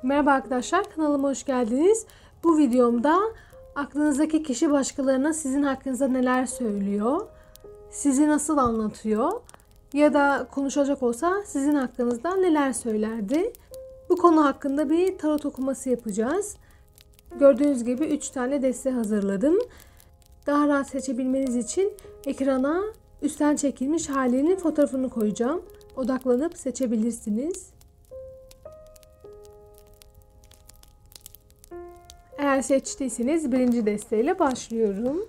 Merhaba arkadaşlar, kanalıma hoş geldiniz. Bu videomda aklınızdaki kişi başkalarına sizin hakkınızda neler söylüyor, sizi nasıl anlatıyor ya da konuşacak olsa sizin hakkınızda neler söylerdi? Bu konu hakkında bir tarot okuması yapacağız. Gördüğünüz gibi 3 tane deste hazırladım. Daha rahat seçebilmeniz için ekrana üstten çekilmiş halinin fotoğrafını koyacağım. Odaklanıp seçebilirsiniz. Eğer seçtiyseniz birinci desteğiyle başlıyorum.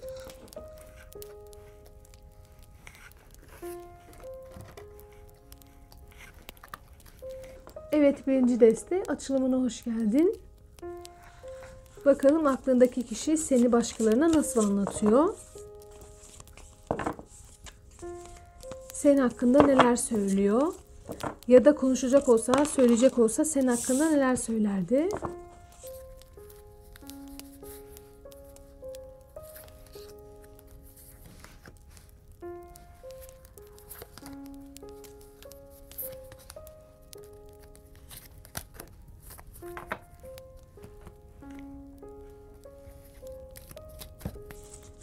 Evet, birinci deste açılımına hoş geldin. Bakalım aklındaki kişi seni başkalarına nasıl anlatıyor? Senin hakkında neler söylüyor? Ya da konuşacak olsa, söyleyecek olsa senin hakkında neler söylerdi?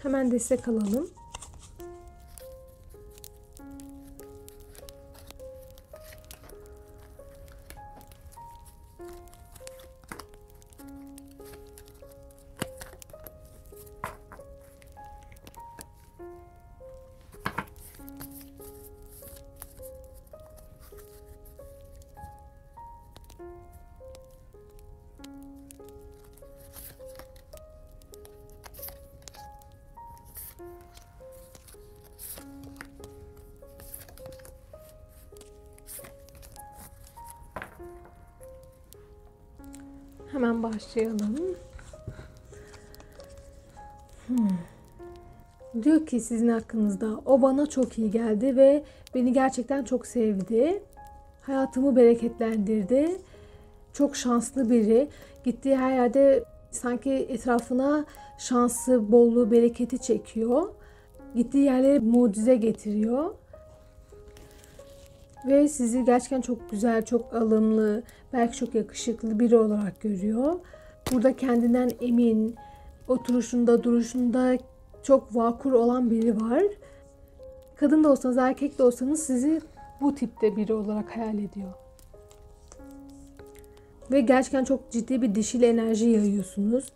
Hemen destek alalım. Hemen başlayalım. Diyor ki sizin hakkınızda o bana çok iyi geldi ve beni gerçekten çok sevdi. Hayatımı bereketlendirdi. Çok şanslı biri. Gittiği her yerde sanki etrafına şansı, bolluğu, bereketi çekiyor. Gittiği yerlere mucize getiriyor. Ve sizi gerçekten çok güzel, çok alımlı, belki çok yakışıklı biri olarak görüyor. Burada kendinden emin, oturuşunda, duruşunda çok vakur olan biri var. Kadın da olsanız, erkek de olsanız sizi bu tipte biri olarak hayal ediyor. Ve gerçekten çok ciddi bir dişil enerji yayıyorsunuz.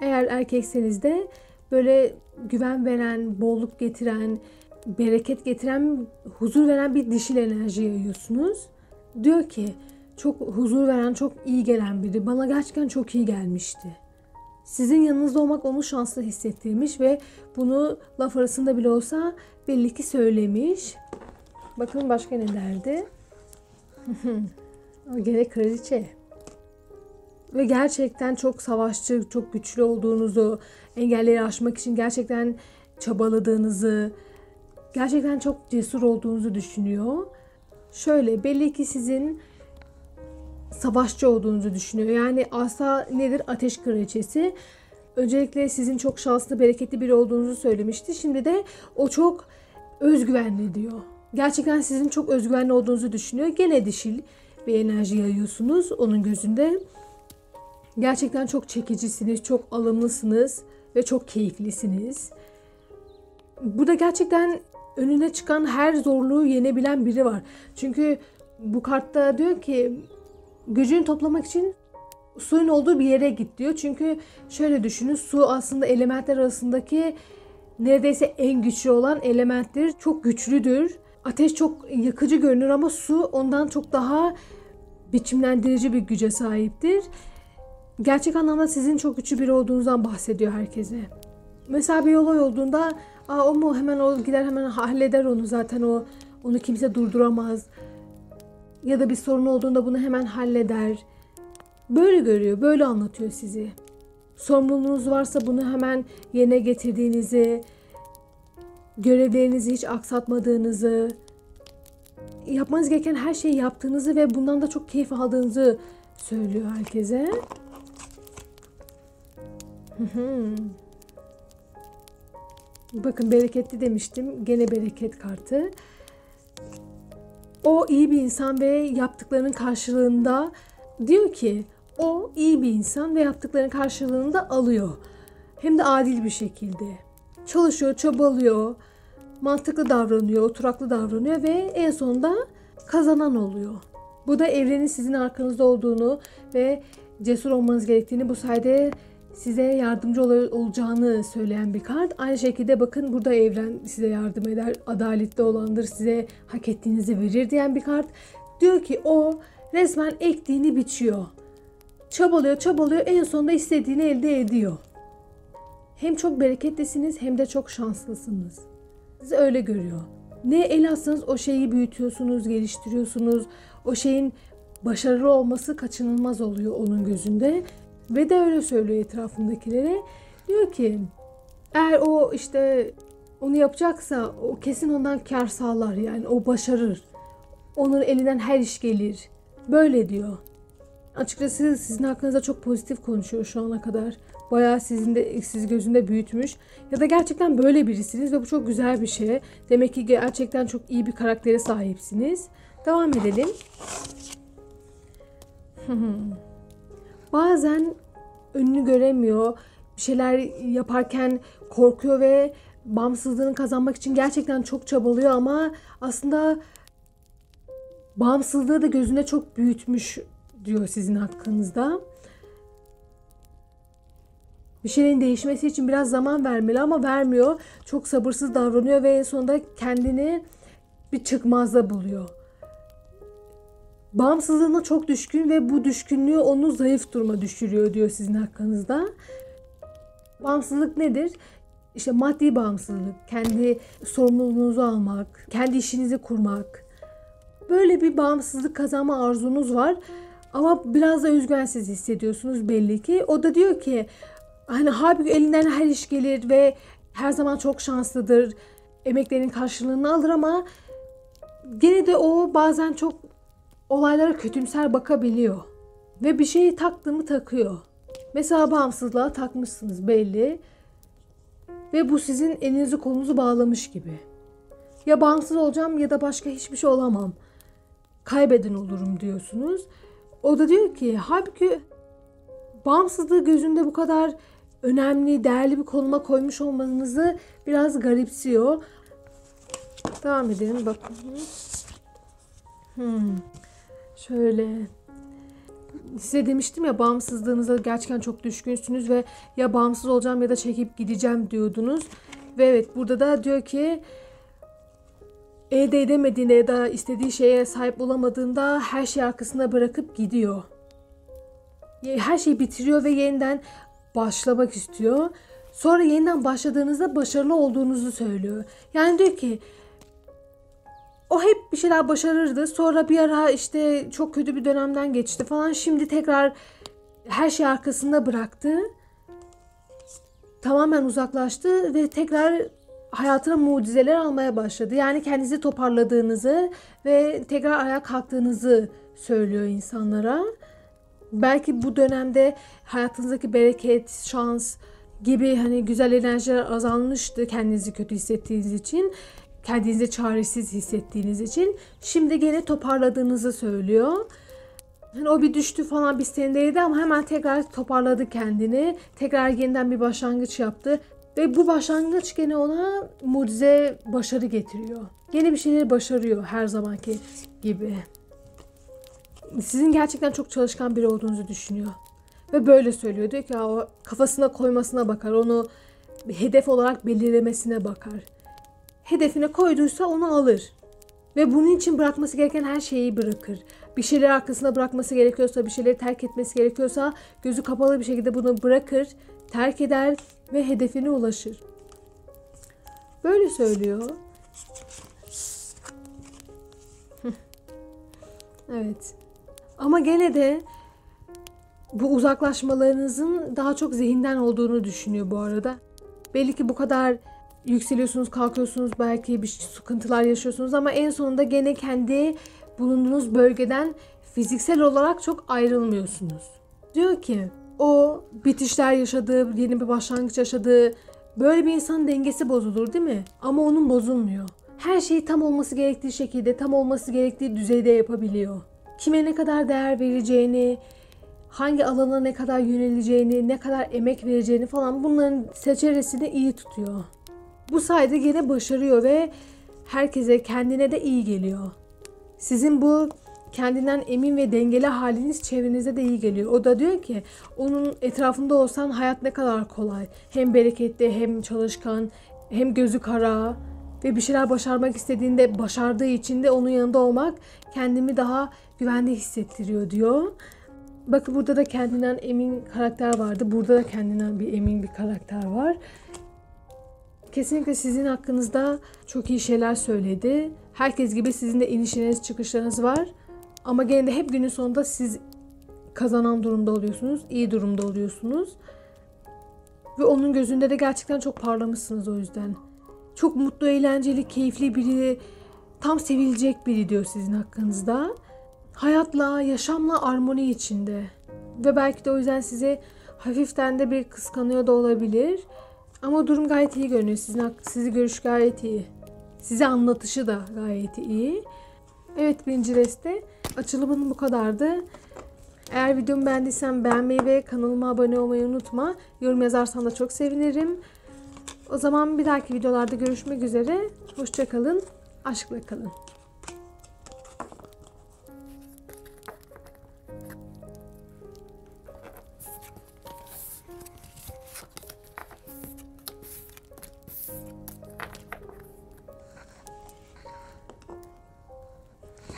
Eğer erkekseniz de böyle güven veren, bolluk getiren, bereket getiren, huzur veren bir dişil enerji yayıyorsunuz. Diyor ki çok huzur veren, çok iyi gelen biri. Bana gerçekten çok iyi gelmişti. Sizin yanınızda olmak onu şanslı hissettirmiş ve bunu laf arasında bile olsa belli ki söylemiş. Bakın başka ne derdi? O gene kraliçe. Ve gerçekten çok savaşçı, çok güçlü olduğunuzu, engelleri aşmak için gerçekten çabaladığınızı, gerçekten çok cesur olduğunuzu düşünüyor. Şöyle, belli ki sizin savaşçı olduğunuzu düşünüyor. Yani asa nedir? Ateş kraliçesi. Öncelikle sizin çok şanslı, bereketli biri olduğunuzu söylemişti. Şimdi de o çok özgüvenli diyor. Gerçekten sizin çok özgüvenli olduğunuzu düşünüyor. Gene dişil bir enerji yayıyorsunuz onun gözünde. Gerçekten çok çekicisiniz, çok alımlısınız ve çok keyiflisiniz. Burada gerçekten önüne çıkan her zorluğu yenebilen biri var. Çünkü bu kartta diyor ki gücünü toplamak için suyun olduğu bir yere git diyor. Çünkü şöyle düşünün, su aslında elementler arasındaki neredeyse en güçlü olan elementtir. Çok güçlüdür. Ateş çok yakıcı görünür ama su ondan çok daha biçimlendirici bir güce sahiptir. Gerçek anlamda sizin çok güçlü biri olduğunuzdan bahsediyor herkese. Mesela bir olay olduğunda o mu, hemen o gider hemen halleder onu, zaten onu kimse durduramaz. Ya da bir sorun olduğunda bunu hemen halleder. Böyle görüyor, böyle anlatıyor sizi. Sorumluluğunuz varsa bunu hemen yerine getirdiğinizi, görevlerinizi hiç aksatmadığınızı, yapmanız gereken her şeyi yaptığınızı ve bundan da çok keyif aldığınızı söylüyor herkese. Bakın bereketli demiştim. Gene bereket kartı. O iyi bir insan ve yaptıklarının karşılığında diyor ki O iyi bir insan ve yaptıklarının karşılığını da alıyor. Hem de adil bir şekilde. Çalışıyor, çabalıyor, mantıklı davranıyor, oturaklı davranıyor ve en sonunda kazanan oluyor. Bu da evrenin sizin arkanızda olduğunu ve cesur olmanız gerektiğini, bu sayede size yardımcı olacağını söyleyen bir kart. Aynı şekilde bakın, burada evren size yardım eder, adaletli olandır, size hak ettiğinizi verir diyen bir kart. Diyor ki o resmen ektiğini biçiyor. Çabalıyor, en sonunda istediğini elde ediyor. Hem çok bereketlisiniz hem de çok şanslısınız. Sizi öyle görüyor. Ne el atsanız o şeyi büyütüyorsunuz, geliştiriyorsunuz. O şeyin başarılı olması kaçınılmaz oluyor onun gözünde. Ve de öyle söylüyor etrafındakilere. Diyor ki eğer o işte onu yapacaksa o kesin ondan kar sağlar, yani o başarır. Onun elinden her iş gelir. Böyle diyor. Açıkçası sizin hakkınızda çok pozitif konuşuyor şu ana kadar. Bayağı sizi gözünde büyütmüş. Ya da gerçekten böyle birisiniz ve bu çok güzel bir şey. Demek ki gerçekten çok iyi bir karaktere sahipsiniz. Devam edelim. Bazen önünü göremiyor. Bir şeyler yaparken korkuyor ve bağımsızlığını kazanmak için gerçekten çok çabalıyor ama aslında bağımsızlığı da gözünde çok büyütmüş diyor sizin hakkınızda. Bir şeylerin değişmesi için biraz zaman vermeli ama vermiyor. Çok sabırsız davranıyor ve en sonunda kendini bir çıkmazda buluyor. Bağımsızlığına çok düşkün ve bu düşkünlüğü onu zayıf duruma düşürüyor diyor sizin hakkınızda. Bağımsızlık nedir? İşte maddi bağımsızlık, kendi sorumluluğunuzu almak, kendi işinizi kurmak. Böyle bir bağımsızlık kazanma arzunuz var ama biraz da özgüvensiz hissediyorsunuz belli ki. O da diyor ki hani halbuki elinden her iş gelir ve her zaman çok şanslıdır. Emeklerinin karşılığını alır ama gene de o bazen çok olaylara kötümser bakabiliyor. Ve bir şeyi taktığımı takıyor. Mesela bağımsızlığa takmışsınız belli. Ve bu sizin elinizi kolunuzu bağlamış gibi. Ya bağımsız olacağım ya da başka hiçbir şey olamam. Kaybeden olurum diyorsunuz. O da diyor ki halbuki bağımsızlığı gözünde bu kadar önemli, değerli bir konuma koymuş olmanızı biraz garipsiyor. Devam edelim bakın. Şöyle. Size demiştim ya, bağımsızlığınıza gerçekten çok düşkünsünüz ve ya bağımsız olacağım ya da çekip gideceğim diyordunuz. Ve evet, burada da diyor ki elde edemediğinde ya da istediği şeye sahip olamadığında her şeyi arkasında bırakıp gidiyor. Her şeyi bitiriyor ve yeniden başlamak istiyor. Sonra yeniden başladığınızda başarılı olduğunuzu söylüyor. Yani diyor ki o hep bir şeyler başarırdı. Sonra bir ara işte çok kötü bir dönemden geçti falan. Şimdi tekrar her şeyi arkasında bıraktı. Tamamen uzaklaştı ve tekrar hayatına mucizeler almaya başladı. Yani kendinizi toparladığınızı ve tekrar ayağa kalktığınızı söylüyor insanlara. Belki bu dönemde hayatınızdaki bereket, şans gibi hani güzel enerjiler azalmıştı kendinizi kötü hissettiğiniz için. Kendinizi çaresiz hissettiğiniz için. Şimdi gene toparladığınızı söylüyor. Yani o bir düştü falan, bir sendeydi ama hemen tekrar toparladı kendini. Tekrar yeniden bir başlangıç yaptı. Ve bu başlangıç gene ona mucize başarı getiriyor. Gene bir şeyleri başarıyor her zamanki gibi. Sizin gerçekten çok çalışkan biri olduğunuzu düşünüyor. Ve böyle söylüyor. Diyor ki o kafasına koymasına bakar. Onu bir hedef olarak belirlemesine bakar. Hedefine koyduysa onu alır. Ve bunun için bırakması gereken her şeyi bırakır. Bir şeyleri arkasında bırakması gerekiyorsa, bir şeyleri terk etmesi gerekiyorsa gözü kapalı bir şekilde bunu bırakır, terk eder ve hedefine ulaşır. Böyle söylüyor. Evet. Ama gene de bu uzaklaşmalarınızın daha çok zihinden olduğunu düşünüyor bu arada. Belli ki bu kadar yükseliyorsunuz, kalkıyorsunuz, belki bir sıkıntılar yaşıyorsunuz ama en sonunda gene kendi bulunduğunuz bölgeden fiziksel olarak çok ayrılmıyorsunuz. Diyor ki o bitişler yaşadığı, yeni bir başlangıç yaşadığı, böyle bir insanın dengesi bozulur değil mi? Ama onun bozulmuyor. Her şeyi tam olması gerektiği şekilde, tam olması gerektiği düzeyde yapabiliyor. Kime ne kadar değer vereceğini, hangi alana ne kadar yöneleceğini, ne kadar emek vereceğini falan bunların seçeresini iyi tutuyor. Bu sayede gene başarıyor ve herkese, kendine de iyi geliyor. Sizin bu kendinden emin ve dengeli haliniz çevrenize de iyi geliyor. O da diyor ki onun etrafında olsan hayat ne kadar kolay. Hem bereketli, hem çalışkan, hem gözü kara ve bir şeyler başarmak istediğinde başardığı için de onun yanında olmak kendimi daha güvende hissettiriyor diyor. Bakın burada da kendinden emin karakter vardı. Burada da kendinden bir emin bir karakter var. Kesinlikle sizin hakkınızda çok iyi şeyler söyledi. Herkes gibi sizin de inişleriniz, çıkışlarınız var. Ama gene de hep günün sonunda siz kazanan durumda oluyorsunuz, iyi durumda oluyorsunuz. Ve onun gözünde de gerçekten çok parlamışsınız o yüzden. Çok mutlu, eğlenceli, keyifli biri, tam sevilecek biri diyor sizin hakkınızda. Hayatla, yaşamla armoni içinde. Ve belki de o yüzden sizi hafiften de bir kıskanıyor da olabilir. Ama durum gayet iyi görünüyor. Sizi görüş gayet iyi. Size anlatışı da gayet iyi. Evet, birinci deste. Açılımın bu kadardı. Eğer videomu beğendiysen beğenmeyi ve kanalıma abone olmayı unutma. Yorum yazarsan da çok sevinirim. O zaman bir dahaki videolarda görüşmek üzere. Hoşça kalın. Aşkla kalın.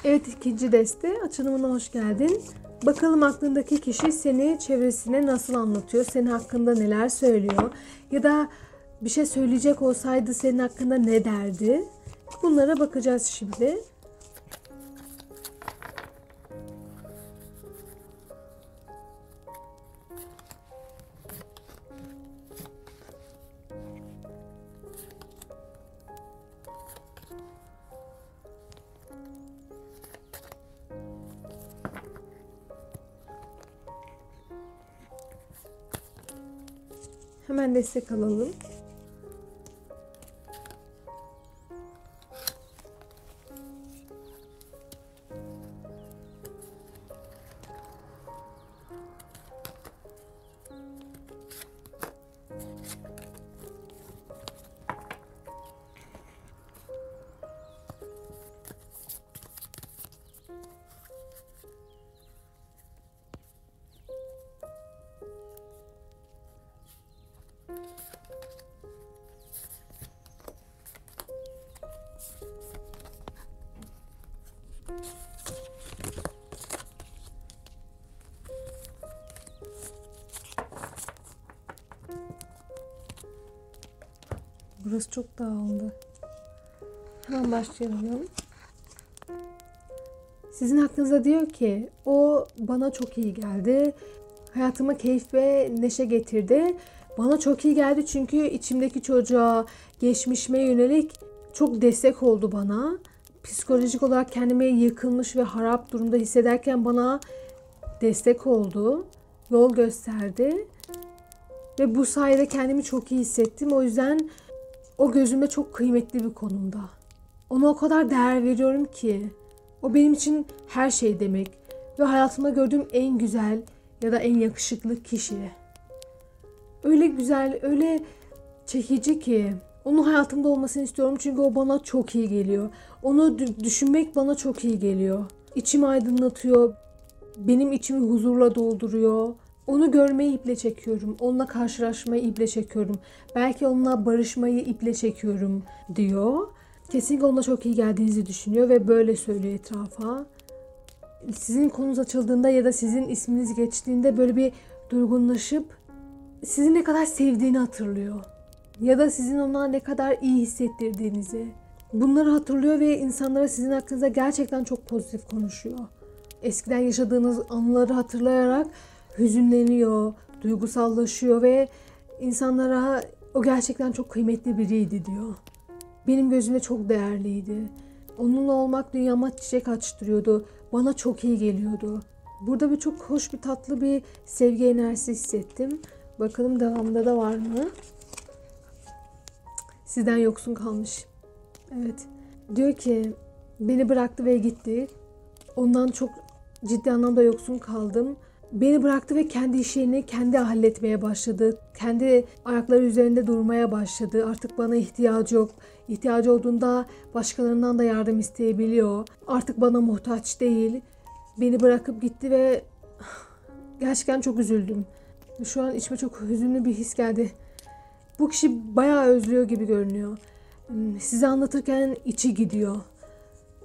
Evet, ikinci deste. Açılımına hoş geldin. Bakalım aklındaki kişi seni çevresine nasıl anlatıyor? Senin hakkında neler söylüyor? Ya da bir şey söyleyecek olsaydı senin hakkında ne derdi? Bunlara bakacağız şimdi. Hemen destek alalım. Burası çok dağıldı. Hemen başlayalım. Sizin hakkınızda diyor ki o bana çok iyi geldi. Hayatıma keyif ve neşe getirdi. Bana çok iyi geldi çünkü içimdeki çocuğa, geçmişime yönelik çok destek oldu bana. Psikolojik olarak kendimi yıkılmış ve harap durumda hissederken bana destek oldu. Yol gösterdi. Ve bu sayede kendimi çok iyi hissettim. O yüzden o gözümde çok kıymetli bir konumda. Ona o kadar değer veriyorum ki. O benim için her şey demek. Ve hayatımda gördüğüm en güzel ya da en yakışıklı kişi. Öyle güzel, öyle çekici ki. Onun hayatımda olmasını istiyorum çünkü o bana çok iyi geliyor. Onu düşünmek bana çok iyi geliyor. İçimi aydınlatıyor. Benim içimi huzurla dolduruyor. Onu görmeyi iple çekiyorum. Onunla karşılaşmayı iple çekiyorum. Belki onunla barışmayı iple çekiyorum diyor. Kesinlikle onunla çok iyi geldiğinizi düşünüyor ve böyle söylüyor etrafa. Sizin konunuz açıldığında ya da sizin isminiz geçtiğinde böyle bir durgunlaşıp sizi ne kadar sevdiğini hatırlıyor. Ya da sizin ona ne kadar iyi hissettirdiğinizi. Bunları hatırlıyor ve insanlara sizin hakkınızda gerçekten çok pozitif konuşuyor. Eskiden yaşadığınız anıları hatırlayarak hüzünleniyor, duygusallaşıyor ve insanlara o gerçekten çok kıymetli biriydi diyor. Benim gözümde çok değerliydi. Onunla olmak dünyama çiçek açtırıyordu. Bana çok iyi geliyordu. Burada bir çok hoş, bir tatlı bir sevgi enerjisi hissettim. Bakalım devamında da var mı? Sizden yoksun kalmış. Evet. Diyor ki beni bıraktı ve gitti. Ondan çok ciddi anlamda yoksun kaldım. beni bıraktı ve kendi işini kendi halletmeye başladı. Kendi ayakları üzerinde durmaya başladı. Artık bana ihtiyacı yok. İhtiyacı olduğunda başkalarından da yardım isteyebiliyor. Artık bana muhtaç değil. Beni bırakıp gitti ve gerçekten çok üzüldüm. Şu an içime çok hüzünlü bir his geldi. Bu kişi bayağı özlüyor gibi görünüyor. Size anlatırken içi gidiyor.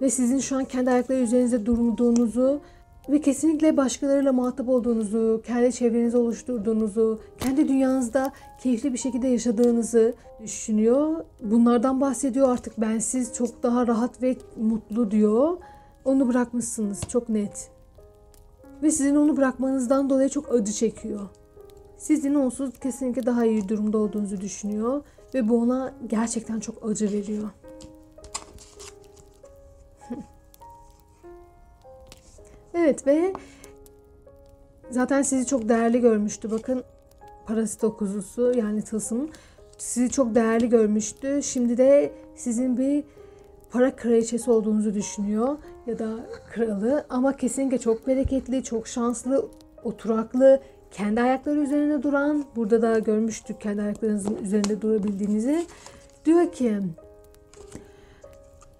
Ve sizin şu an kendi ayakları üzerinizde durduğunuzu ve kesinlikle başkalarıyla muhatap olduğunuzu, kendi çevrenizi oluşturduğunuzu, kendi dünyanızda keyifli bir şekilde yaşadığınızı düşünüyor. Bunlardan bahsediyor, artık bensiz çok daha rahat ve mutlu diyor. Onu bırakmışsınız çok net. Ve sizin onu bırakmanızdan dolayı çok acı çekiyor. Sizin onsuz kesinlikle daha iyi durumda olduğunuzu düşünüyor. Ve bu ona gerçekten çok acı veriyor. Evet ve zaten sizi çok değerli görmüştü. Bakın parasit okuzusu yani tılsım sizi çok değerli görmüştü. Şimdi de sizin bir para kraliçesi olduğunuzu düşünüyor ya da kralı, ama kesinlikle çok bereketli, çok şanslı, oturaklı, kendi ayakları üzerinde duran, burada da görmüştük kendi ayaklarınızın üzerinde durabildiğinizi. Diyor ki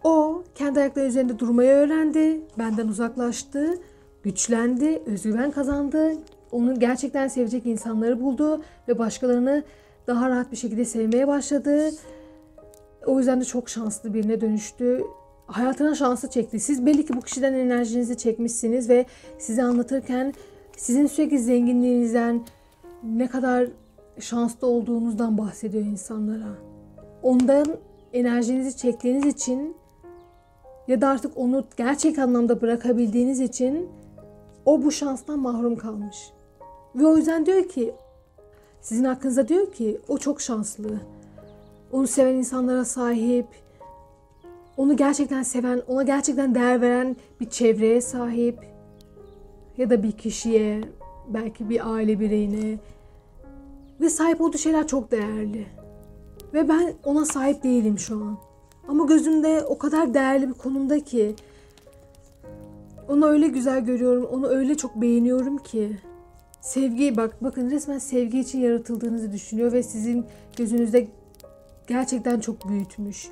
o kendi ayakları üzerinde durmayı öğrendi, benden uzaklaştı, güçlendi, özgüven kazandı, onu gerçekten sevecek insanları buldu ve başkalarını daha rahat bir şekilde sevmeye başladı. O yüzden de çok şanslı birine dönüştü. Hayatına şansı çekti. Siz belli ki bu kişiden enerjinizi çekmişsiniz ve size anlatırken sizin sürekli zenginliğinizden, ne kadar şanslı olduğunuzdan bahsediyor insanlara. Ondan enerjinizi çektiğiniz için ya da artık onu gerçek anlamda bırakabildiğiniz için o bu şanstan mahrum kalmış. Ve o yüzden diyor ki, sizin hakkınızda diyor ki o çok şanslı. Onu seven insanlara sahip, onu gerçekten seven, ona gerçekten değer veren bir çevreye sahip ya da bir kişiye, belki bir aile bireyine ve sahip olduğu şeyler çok değerli. Ve ben ona sahip değilim şu an. Ama gözümde o kadar değerli bir konumda ki onu öyle güzel görüyorum, onu öyle çok beğeniyorum ki. Sevgi, bakın resmen sevgi için yaratıldığınızı düşünüyor ve sizin gözünüzde gerçekten çok büyütmüş.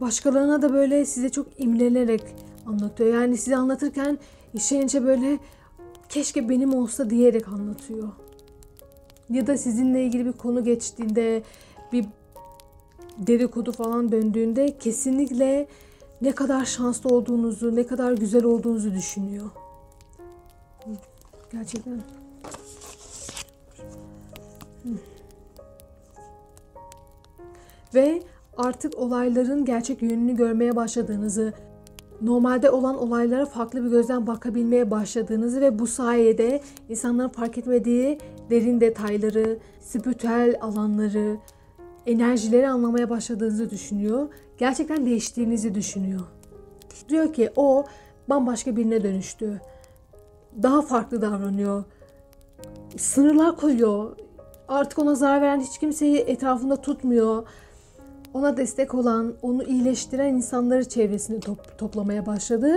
Başkalarına da böyle size çok imrenerek anlatıyor. Yani size anlatırken içten içe böyle keşke benim olsa diyerek anlatıyor. Ya da sizinle ilgili bir konu geçtiğinde, bir dedikodu falan döndüğünde kesinlikle ne kadar şanslı olduğunuzu, ne kadar güzel olduğunuzu düşünüyor. Gerçekten. Ve artık olayların gerçek yönünü görmeye başladığınızı, normalde olan olaylara farklı bir gözden bakabilmeye başladığınızı ve bu sayede insanların fark etmediği derin detayları, spiritüel alanları, enerjileri anlamaya başladığınızı düşünüyor. Gerçekten değiştiğinizi düşünüyor. Diyor ki o bambaşka birine dönüştü. Daha farklı davranıyor. Sınırlar koyuyor. Artık ona zarar veren hiç kimseyi etrafında tutmuyor. Ona destek olan, onu iyileştiren insanları çevresine toplamaya başladı.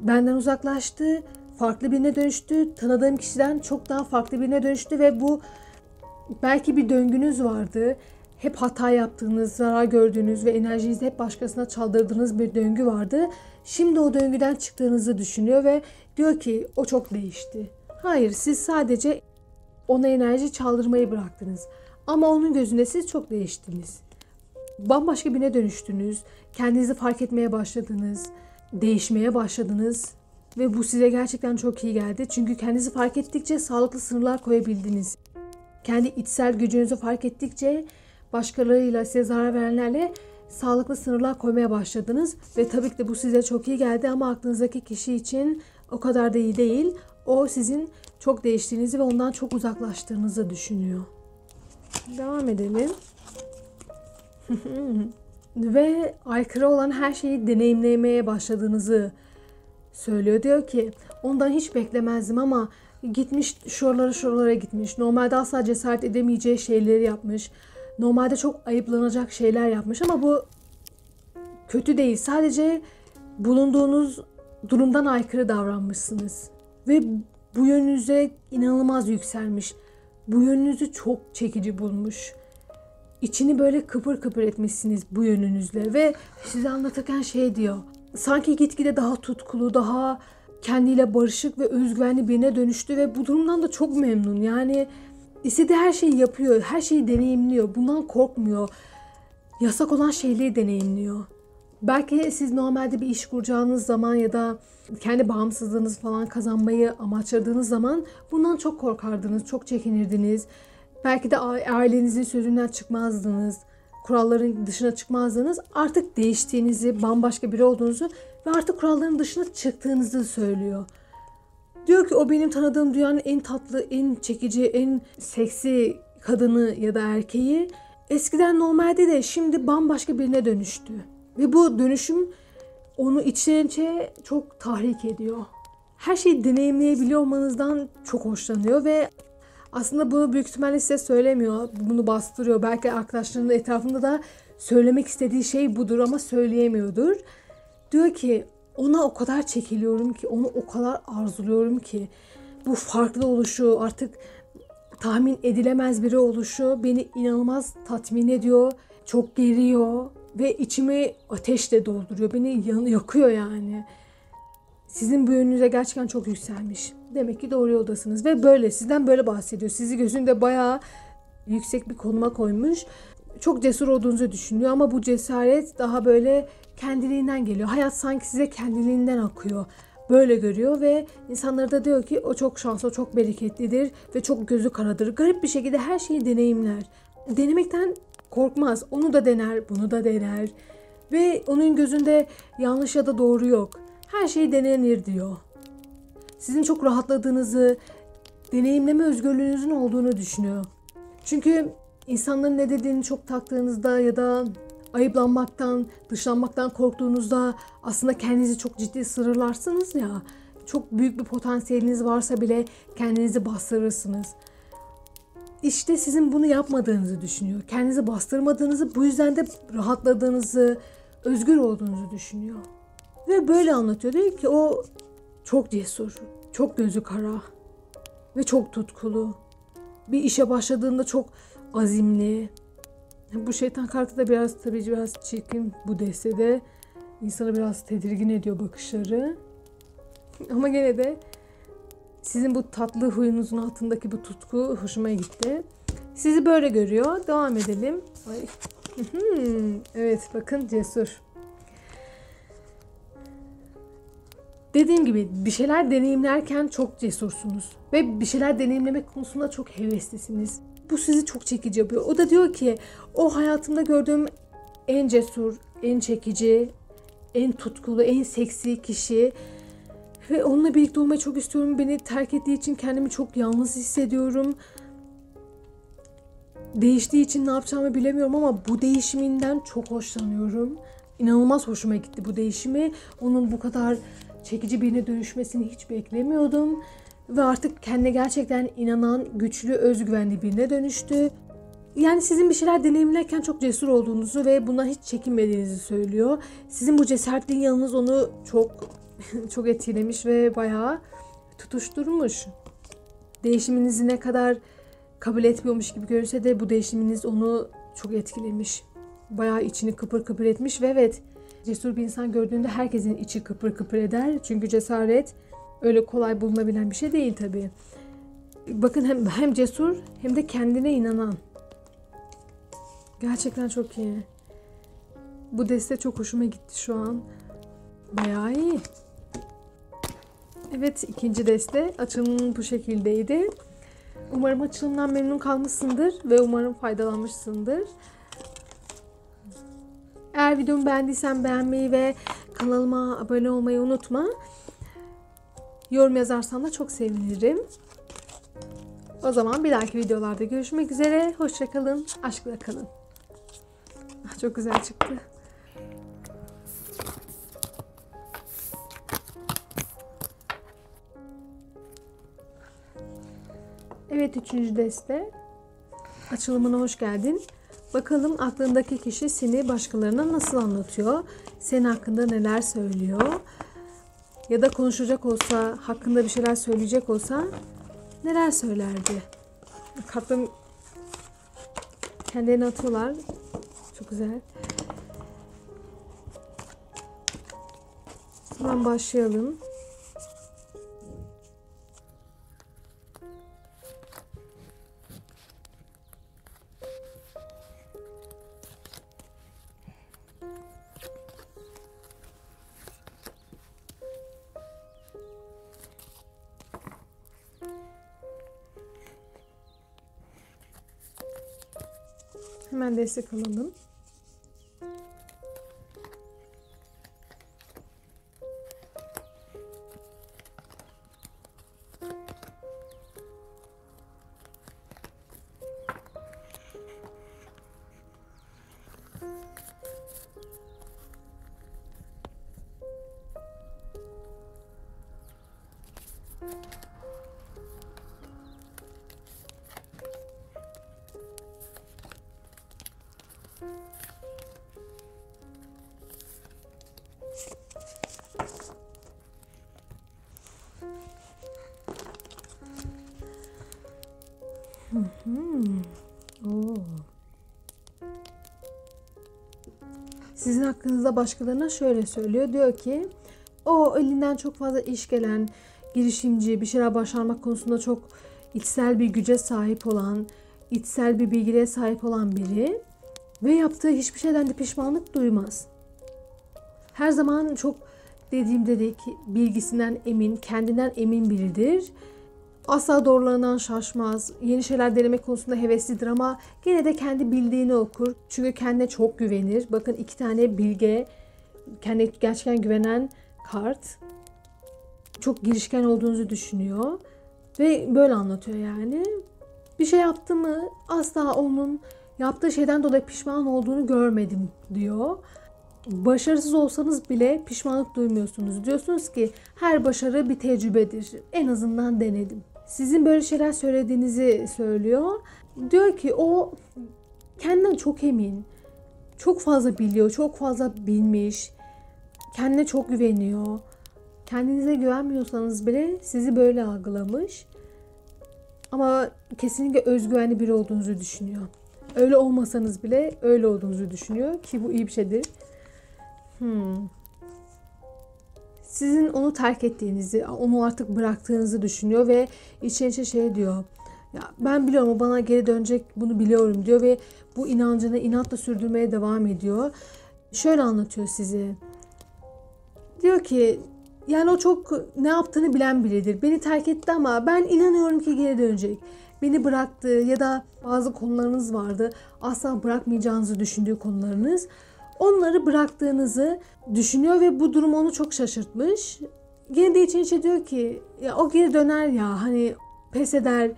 Benden uzaklaştı, farklı birine dönüştü. Tanıdığım kişiden çok daha farklı birine dönüştü ve bu belki bir döngünüz vardı. Hep hata yaptığınız, zarar gördüğünüz ve enerjinizi hep başkasına çaldırdığınız bir döngü vardı. Şimdi o döngüden çıktığınızı düşünüyor ve diyor ki o çok değişti. Hayır, siz sadece ona enerji çaldırmayı bıraktınız. Ama onun gözünde siz çok değiştiniz. Bambaşka birine dönüştünüz. Kendinizi fark etmeye başladınız. Değişmeye başladınız. Ve bu size gerçekten çok iyi geldi. Çünkü kendinizi fark ettikçe sağlıklı sınırlar koyabildiniz. Kendi içsel gücünüzü fark ettikçe başkalarıyla, size zarar verenlerle sağlıklı sınırlar koymaya başladınız. Ve tabii ki de bu size çok iyi geldi ama aklınızdaki kişi için o kadar da iyi değil. O sizin çok değiştiğinizi ve ondan çok uzaklaştığınızı düşünüyor. Devam edelim. Ve aykırı olan her şeyi deneyimlemeye başladığınızı söylüyor. Diyor ki ondan hiç beklemezdim ama gitmiş şuralara gitmiş. Normalde asla cesaret edemeyeceği şeyleri yapmış. Normalde çok ayıplanacak şeyler yapmış ama bu kötü değil. Sadece bulunduğunuz durumdan aykırı davranmışsınız. Ve Bu yönünüze inanılmaz yükselmiş. Bu yönünüzü çok çekici bulmuş. İçini böyle kıpır kıpır etmişsiniz bu yönünüzle ve size anlatırken şey diyor. Sanki gitgide daha tutkulu, daha kendiyle barışık ve özgüvenli birine dönüştü ve bu durumdan da çok memnun. Yani istediği her şeyi yapıyor, her şeyi deneyimliyor. Bundan korkmuyor. Yasak olan şeyleri deneyimliyor. Belki siz normalde bir iş kuracağınız zaman ya da kendi bağımsızlığınızı falan kazanmayı amaçladığınız zaman bundan çok korkardınız, çok çekinirdiniz. Belki de ailenizin sözünden çıkmazdınız, kuralların dışına çıkmazdınız. Artık değiştiğinizi, bambaşka biri olduğunuzu ve artık kuralların dışına çıktığınızı söylüyor. Diyor ki o benim tanıdığım dünyanın en tatlı, en çekici, en seksi kadını ya da erkeği eskiden normalde de şimdi bambaşka birine dönüştü. Ve bu dönüşüm onu içten içe çok tahrik ediyor. Her şeyi deneyimleyebiliyor olmanızdan çok hoşlanıyor ve aslında bunu büyük ihtimalle size söylemiyor. Bunu bastırıyor. Belki arkadaşlarının etrafında da söylemek istediği şey budur ama söyleyemiyordur. Diyor ki ona o kadar çekiliyorum ki, onu o kadar arzuluyorum ki bu farklı oluşu, artık tahmin edilemez biri oluşu beni inanılmaz tatmin ediyor. Çok geriyor ve içimi ateşle dolduruyor. Beni yakıyor yani. Sizin bu yönünüze gerçekten çok yükselmiş. Demek ki doğru yoldasınız ve böyle sizden böyle bahsediyor. Sizi gözünde bayağı yüksek bir konuma koymuş. Çok cesur olduğunuzu düşünüyor ama bu cesaret daha böyle kendiliğinden geliyor. Hayat sanki size kendiliğinden akıyor. Böyle görüyor ve insanlara da diyor ki o çok şanslı, o çok bereketlidir ve çok gözü karadır. Garip bir şekilde her şeyi deneyimler. Denemekten korkmaz. Onu da dener, bunu da dener. Ve onun gözünde yanlış ya da doğru yok. Her şey denenir diyor. Sizin çok rahatladığınızı, deneyimleme özgürlüğünüzün olduğunu düşünüyor. Çünkü insanların ne dediğini çok taktığınızda ya da ayıplanmaktan, dışlanmaktan korktuğunuzda aslında kendinizi çok ciddi sınırlarsınız ya. Çok büyük bir potansiyeliniz varsa bile kendinizi bastırırsınız. İşte sizin bunu yapmadığınızı düşünüyor. Kendinizi bastırmadığınızı, bu yüzden de rahatladığınızı, özgür olduğunuzu düşünüyor. Ve böyle anlatıyor. Diyor ki o çok cesur, çok gözü kara ve çok tutkulu. Bir işe başladığında çok azimli. Bu şeytan kartı da biraz çirkin bu destede. İnsanı biraz tedirgin ediyor bakışları. Ama gene de sizin bu tatlı huyunuzun altındaki bu tutku hoşuma gitti. Sizi böyle görüyor. Devam edelim. Ay. Evet bakın cesur. Dediğim gibi bir şeyler deneyimlerken çok cesursunuz. Ve bir şeyler deneyimlemek konusunda çok heveslisiniz. Bu sizi çok çekici yapıyor. O da diyor ki o hayatımda gördüğüm en cesur, en çekici, en tutkulu, en seksi kişi. Ve onunla birlikte olmayı çok istiyorum. Beni terk ettiği için kendimi çok yalnız hissediyorum. Değiştiği için ne yapacağımı bilemiyorum ama bu değişiminden çok hoşlanıyorum. İnanılmaz hoşuma gitti bu değişimi. Onun bu kadar çekici birine dönüşmesini hiç beklemiyordum. Ve artık kendine gerçekten inanan, güçlü, özgüvenli birine dönüştü. Yani sizin bir şeyler deneyimlerken çok cesur olduğunuzu ve bundan hiç çekinmediğinizi söylüyor. Sizin bu cesaretli yanınız onu çok etkilemiş ve bayağı tutuşturmuş. Değişiminizi ne kadar kabul etmiyormuş gibi görünse de bu değişiminiz onu çok etkilemiş. Bayağı içini kıpır kıpır etmiş ve evet, cesur bir insan gördüğünde herkesin içi kıpır kıpır eder. Çünkü cesaret öyle kolay bulunabilen bir şey değil tabii. Bakın hem cesur hem de kendine inanan. Gerçekten çok iyi. Bu deste çok hoşuma gitti şu an. Bayağı iyi. Evet, ikinci deste açılımın bu şekildeydi. Umarım açılımdan memnun kalmışsındır ve umarım faydalanmışsındır. Eğer videomu beğendiysen beğenmeyi ve kanalıma abone olmayı unutma. Yorum yazarsan da çok sevinirim. O zaman bir dahaki videolarda görüşmek üzere. Hoşça kalın, aşkla kalın. Çok güzel çıktı. Evet, üçüncü deste. Açılımına hoş geldin. Bakalım aklındaki kişi seni başkalarına nasıl anlatıyor? Senin hakkında neler söylüyor? ya da konuşacak olsa, hakkında bir şeyler söyleyecek olsa neler söylerdi? Kartlarım kendilerini atıyorlar. Çok güzel. Hemen başlayalım. Hemen destek alalım. Oo. Sizin hakkınızda başkalarına şöyle söylüyor. Diyor ki o elinden çok fazla iş gelen, girişimci, bir şeyler başarmak konusunda çok içsel bir güce sahip olan, içsel bir bilgiliğe sahip olan biri ve yaptığı hiçbir şeyden de pişmanlık duymaz. Her zaman çok dediğim dedik bilgisinden emin, kendinden emin biridir. Asla doğrularından şaşmaz. Yeni şeyler deneme konusunda heveslidir ama gene de kendi bildiğini okur. Çünkü kendine çok güvenir. Bakın 2 tane bilge, kendine gerçekten güvenen kart. Çok girişken olduğunuzu düşünüyor. Ve böyle anlatıyor yani. Bir şey yaptı mı asla onun yaptığı şeyden dolayı pişman olduğunu görmedim diyor. Başarısız olsanız bile pişmanlık duymuyorsunuz. Diyorsunuz ki her başarı bir tecrübedir. En azından denedim. Sizin böyle şeyler söylediğinizi söylüyor. Diyor ki o kendinden çok emin. Çok fazla biliyor, çok fazla bilmiş. Kendine çok güveniyor. Kendinize güvenmiyorsanız bile sizi böyle algılamış. Ama kesinlikle özgüvenli biri olduğunuzu düşünüyor. Öyle olmasanız bile öyle olduğunuzu düşünüyor ki bu iyi bir şeydir. Sizin onu terk ettiğinizi, onu artık bıraktığınızı düşünüyor ve içten içe şey diyor. Ya ben biliyorum o bana geri dönecek, bunu biliyorum diyor ve bu inancını inatla sürdürmeye devam ediyor. Şöyle anlatıyor sizi. Diyor ki yani o çok ne yaptığını bilen biridir. Beni terk etti ama ben inanıyorum ki geri dönecek. Beni bıraktı ya da bazı konularınız vardı. Asla bırakmayacağınızı düşündüğü konularınız. Onları bıraktığınızı düşünüyor ve bu durum onu çok şaşırtmış. Gene de içten içe diyor ki ya o geri döner ya hani pes eder.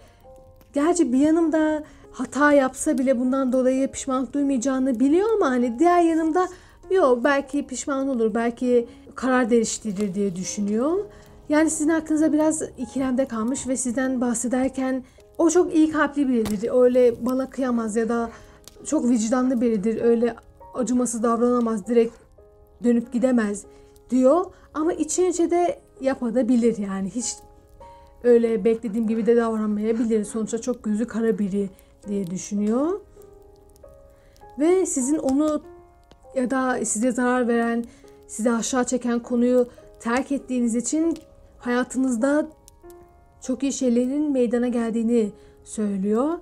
Gerçi bir yanımda hata yapsa bile bundan dolayı pişmanlık duymayacağını biliyor ama hani diğer yanımda yok belki pişman olur, belki karar değiştirir diye düşünüyor. Yani sizin hakkınızda biraz ikilemde kalmış ve sizden bahsederken o çok iyi kalpli biridir. Öyle bana kıyamaz ya da çok vicdanlı biridir. Öyle acımasız davranamaz, direkt dönüp gidemez diyor. Ama içten içe de yapabilir yani. Hiç öyle beklediğim gibi de davranmayabilir. Sonuçta çok gözü kara biri diye düşünüyor. Ve sizin onu ya da size zarar veren, sizi aşağı çeken konuyu terk ettiğiniz için hayatınızda çok iyi şeylerin meydana geldiğini söylüyor.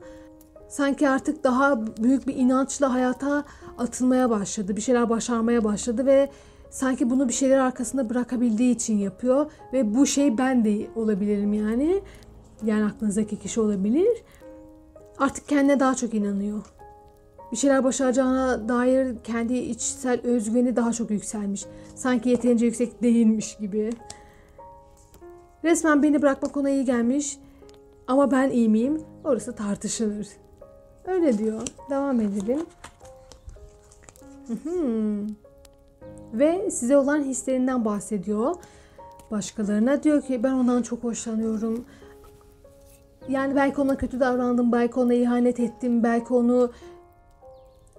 Sanki artık daha büyük bir inançla hayata atılmaya başladı. Bir şeyler başarmaya başladı ve sanki bunu bir şeyler arkasında bırakabildiği için yapıyor. Ve bu şey ben de olabilirim yani. Yani aklınızdaki kişi olabilir. Artık kendine daha çok inanıyor. Bir şeyler başaracağına dair kendi içsel özgüveni daha çok yükselmiş. Sanki yeterince yüksek değilmiş gibi. Resmen beni bırakmak ona iyi gelmiş. Ama ben iyi miyim? Orası tartışılır. Öyle diyor. Devam edelim. Ve size olan hislerinden bahsediyor. Başkalarına diyor ki ben ondan çok hoşlanıyorum. Yani belki ona kötü davrandım, belki ona ihanet ettim, belki onu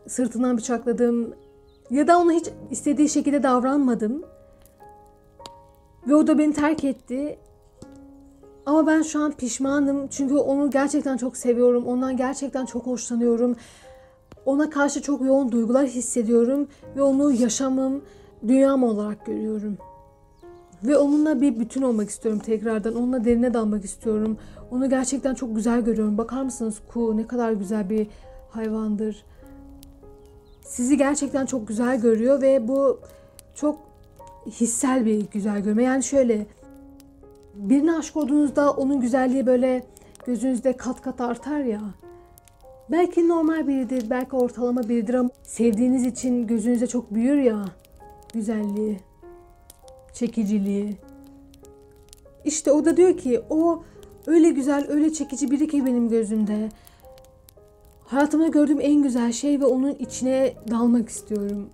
sırtından bıçakladım ya da ona hiç istediği şekilde davranmadım. Ve o da beni terk etti. Ama ben şu an pişmanım. Çünkü onu gerçekten çok seviyorum. Ondan gerçekten çok hoşlanıyorum. Ona karşı çok yoğun duygular hissediyorum. Ve onu yaşamım, dünyam olarak görüyorum. Ve onunla bir bütün olmak istiyorum tekrardan. Onunla derine dalmak istiyorum. Onu gerçekten çok güzel görüyorum. Bakar mısınız kuğu ne kadar güzel bir hayvandır. Sizi gerçekten çok güzel görüyor ve bu çok hissel bir güzel görme. Yani şöyle, birine aşık olduğunuzda onun güzelliği böyle gözünüzde kat kat artar ya. Belki normal biridir, belki ortalama biridir ama sevdiğiniz için gözünüzde çok büyür ya güzelliği, çekiciliği. İşte o da diyor ki o öyle güzel, öyle çekici biri ki benim gözümde. Hayatımda gördüğüm en güzel şey ve onun içine dalmak istiyorum.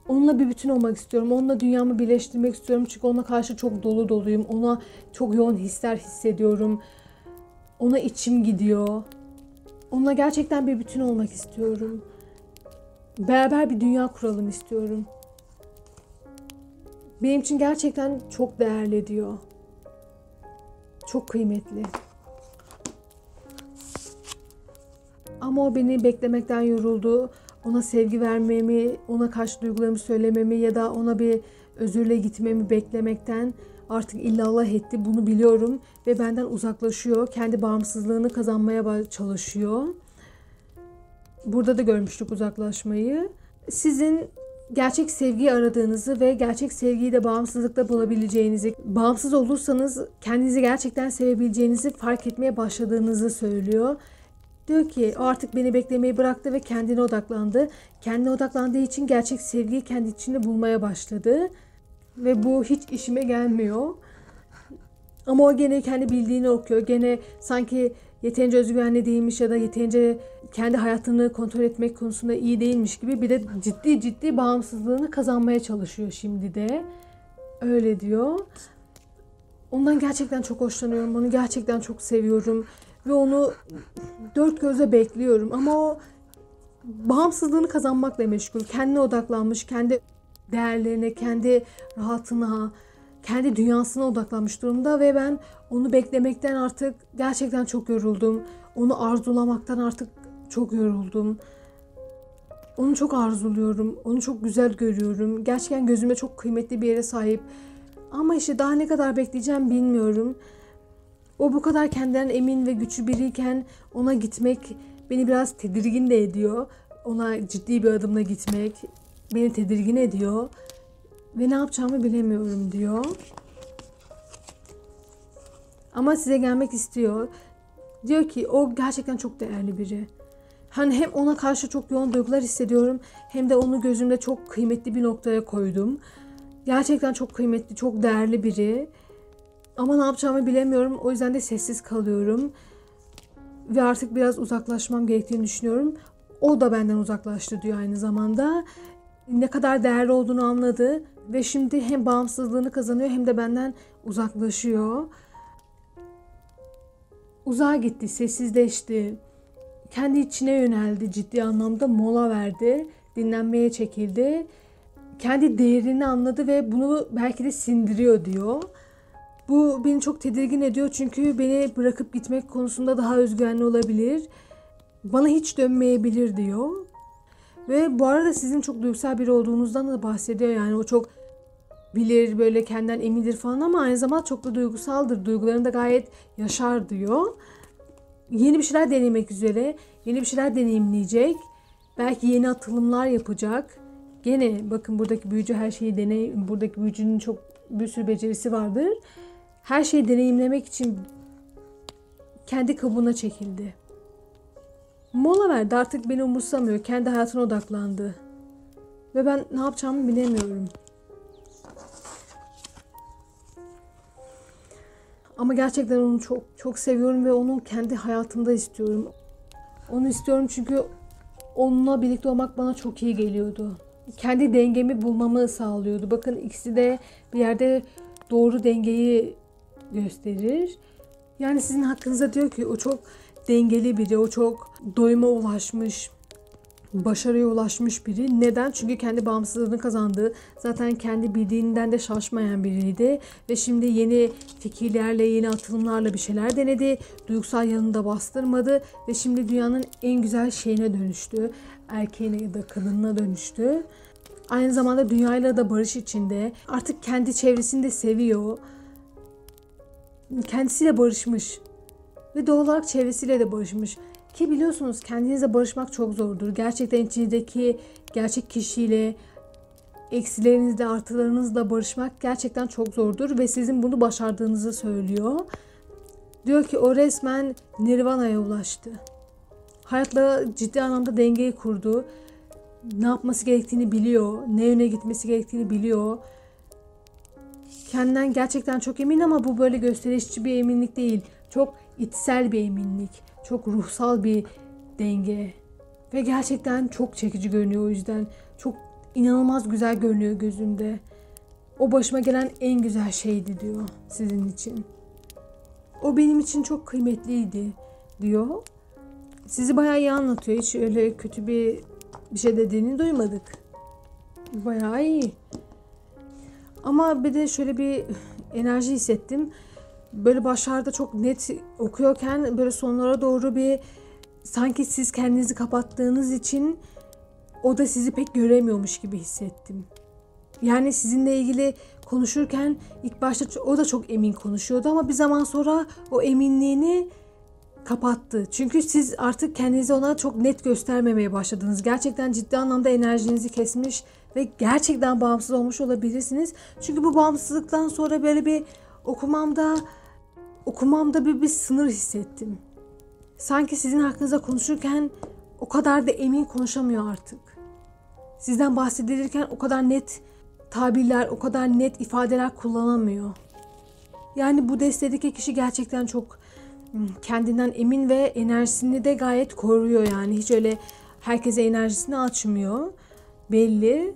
Onunla bir bütün olmak istiyorum. Onunla dünyamı birleştirmek istiyorum. Çünkü ona karşı çok dolu doluyum. Ona çok yoğun hisler hissediyorum. Ona içim gidiyor. Onunla gerçekten bir bütün olmak istiyorum. Beraber bir dünya kuralım istiyorum. Benim için gerçekten çok değerli diyor. Çok kıymetli. Ama o beni beklemekten yoruldu. Ona sevgi vermemi, ona karşı duygularımı söylememi ya da ona bir özürle gitmemi beklemekten artık illallah etti. Bunu biliyorum ve benden uzaklaşıyor. Kendi bağımsızlığını kazanmaya çalışıyor. Burada da görmüştük uzaklaşmayı. Sizin gerçek sevgiyi aradığınızı ve gerçek sevgiyi de bağımsızlıkta bulabileceğinizi, bağımsız olursanız kendinizi gerçekten sevebileceğinizi fark etmeye başladığınızı söylüyor. Diyor ki o artık beni beklemeyi bıraktı ve kendine odaklandı. Kendine odaklandığı için gerçek sevgiyi kendi içinde bulmaya başladı. Ve bu hiç işime gelmiyor. Ama o gene kendi bildiğini okuyor. Gene sanki yeterince özgüvenli değilmiş ya da yeterince kendi hayatını kontrol etmek konusunda iyi değilmiş gibi bir de ciddi bağımsızlığını kazanmaya çalışıyor şimdi de. Öyle diyor. Ondan gerçekten çok hoşlanıyorum. Onu gerçekten çok seviyorum. Ve onu dört gözle bekliyorum. Ama o bağımsızlığını kazanmakla meşgul. Kendine odaklanmış, kendi değerlerine, kendi rahatına, kendi dünyasına odaklanmış durumda. Ve ben onu beklemekten artık gerçekten çok yoruldum. Onu arzulamaktan artık çok yoruldum. Onu çok arzuluyorum. Onu çok güzel görüyorum. Gerçekten gözüme çok kıymetli bir yere sahip. Ama işte daha ne kadar bekleyeceğim bilmiyorum. O bu kadar kendinden emin ve güçlü biriyken ona gitmek beni biraz tedirgin de ediyor. Ona ciddi bir adımla gitmek beni tedirgin ediyor. Ve ne yapacağımı bilemiyorum diyor. Ama size gelmek istiyor. Diyor ki o gerçekten çok değerli biri. Hani hem ona karşı çok yoğun duygular hissediyorum hem de onu gözümde çok kıymetli bir noktaya koydum. Gerçekten çok kıymetli, çok değerli biri. Ama ne yapacağımı bilemiyorum. O yüzden de sessiz kalıyorum. Ve artık biraz uzaklaşmam gerektiğini düşünüyorum. O da benden uzaklaştı diyor aynı zamanda. Ne kadar değerli olduğunu anladı. Ve şimdi hem bağımsızlığını kazanıyor hem de benden uzaklaşıyor. Uzağa gitti, sessizleşti. Kendi içine yöneldi, ciddi anlamda mola verdi. Dinlenmeye çekildi. Kendi değerini anladı ve bunu belki de sindiriyor diyor. Bu beni çok tedirgin ediyor çünkü beni bırakıp gitmek konusunda daha özgüvenli olabilir. Bana hiç dönmeyebilir diyor. Ve bu arada sizin çok duygusal biri olduğunuzdan da bahsediyor. Yani o çok bilir, böyle kendinden emindir falan ama aynı zamanda çok da duygusaldır. Duygularını da gayet yaşar diyor. Yeni bir şeyler denemek üzere, yeni bir şeyler deneyimleyecek. Belki yeni atılımlar yapacak. Gene bakın buradaki büyücü her şeyi buradaki büyücünün çok bir sürü becerisi vardır. Her şeyi deneyimlemek için kendi kabuğuna çekildi. Mola verdi, artık beni umursamıyor. Kendi hayatına odaklandı. Ve ben ne yapacağımı bilemiyorum. Ama gerçekten onu çok çok seviyorum ve onu kendi hayatımda istiyorum. Onu istiyorum çünkü onunla birlikte olmak bana çok iyi geliyordu. Kendi dengemi bulmamı sağlıyordu. Bakın ikisi de bir yerde doğru dengeyi gösterir. Yani sizin hakkınızda diyor ki o çok dengeli biri, o çok doyuma ulaşmış, başarıya ulaşmış biri. Neden? Çünkü kendi bağımsızlığını kazandı. Zaten kendi bildiğinden de şaşmayan biriydi. Ve şimdi yeni fikirlerle, yeni atılımlarla bir şeyler denedi. Duygusal yanını da bastırmadı. Ve şimdi dünyanın en güzel şeyine dönüştü. Erkeğine ya da kadınına dönüştü. Aynı zamanda dünyayla da barış içinde. Artık kendi çevresini de seviyor. Kendisiyle barışmış. Ve doğal olarak çevresiyle de barışmış. Ki biliyorsunuz kendinizle barışmak çok zordur. Gerçekten içinizdeki gerçek kişiyle, eksilerinizle, artılarınızla barışmak gerçekten çok zordur. Ve sizin bunu başardığınızı söylüyor. Diyor ki o resmen Nirvana'ya ulaştı. Hayatla ciddi anlamda dengeyi kurdu. Ne yapması gerektiğini biliyor. Ne yöne gitmesi gerektiğini biliyor. Kendinden gerçekten çok emin ama bu böyle gösterişçi bir eminlik değil. Çok içsel bir eminlik. Çok ruhsal bir denge. Ve gerçekten çok çekici görünüyor o yüzden. Çok inanılmaz güzel görünüyor gözünde. O başıma gelen en güzel şeydi diyor sizin için. O benim için çok kıymetliydi diyor. Sizi bayağı iyi anlatıyor. Hiç öyle kötü bir şey dediğini duymadık. Bayağı iyi. Ama bir de şöyle bir enerji hissettim. Böyle başlarda çok net okuyorken böyle sonlara doğru bir sanki siz kendinizi kapattığınız için o da sizi pek göremiyormuş gibi hissettim. Yani sizinle ilgili konuşurken ilk başta o da çok emin konuşuyordu ama bir zaman sonra o eminliğini kapattı. Çünkü siz artık kendinizi ona çok net göstermemeye başladınız. Gerçekten ciddi anlamda enerjinizi kesmiş ve gerçekten bağımsız olmuş olabilirsiniz. Çünkü bu bağımsızlıktan sonra böyle bir okumamda bir sınır hissettim. Sanki sizin hakkınızda konuşurken o kadar da emin konuşamıyor artık. Sizden bahsedilirken o kadar net tabirler, o kadar net ifadeler kullanamıyor. Yani bu destedeki kişi gerçekten çok kendinden emin ve enerjisini de gayet koruyor yani. Hiç öyle herkese enerjisini açmıyor. Belli.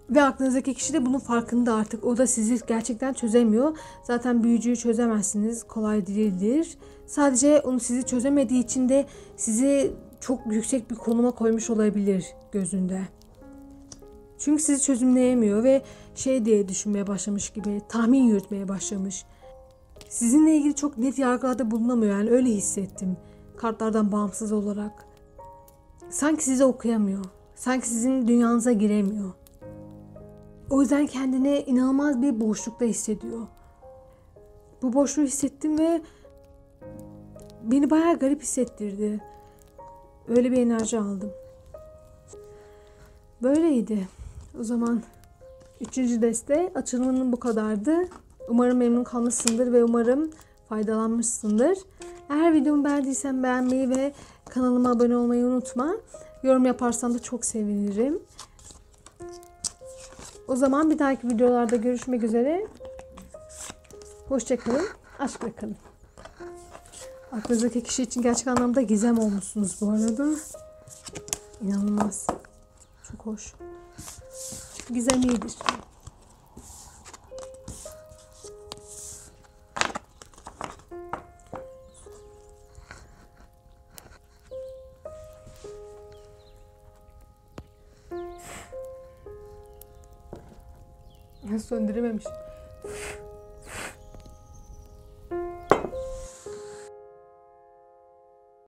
Ve aklınızdaki kişi de bunun farkında artık. O da sizi gerçekten çözemiyor. Zaten büyücüyü çözemezsiniz. Kolay değildir. Sadece onu sizi çözemediği için de sizi çok yüksek bir konuma koymuş olabilir gözünde. Çünkü sizi çözümleyemiyor ve şey diye düşünmeye başlamış gibi, tahmin yürütmeye başlamış. Sizinle ilgili çok net yargılarda bulunamıyor yani öyle hissettim. Kartlardan bağımsız olarak. Sanki sizi okuyamıyor. Sanki sizin dünyanıza giremiyor. O yüzden kendini inanılmaz bir boşlukta hissediyor. Bu boşluğu hissettim ve beni bayağı garip hissettirdi. Öyle bir enerji aldım. Böyleydi. O zaman 3. deste açılımının bu kadardı. Umarım memnun kalmışsındır ve umarım faydalanmışsındır. Eğer videomu beğendiysen beğenmeyi ve kanalıma abone olmayı unutma. Yorum yaparsan da çok sevinirim. O zaman bir dahaki videolarda görüşmek üzere. Hoşça kalın, aşkla kalın. Aklınızdaki kişi için gerçek anlamda gizem olmuşsunuz bu arada. İnanılmaz. Çok hoş. Gizem iyidir. Söndürememişim.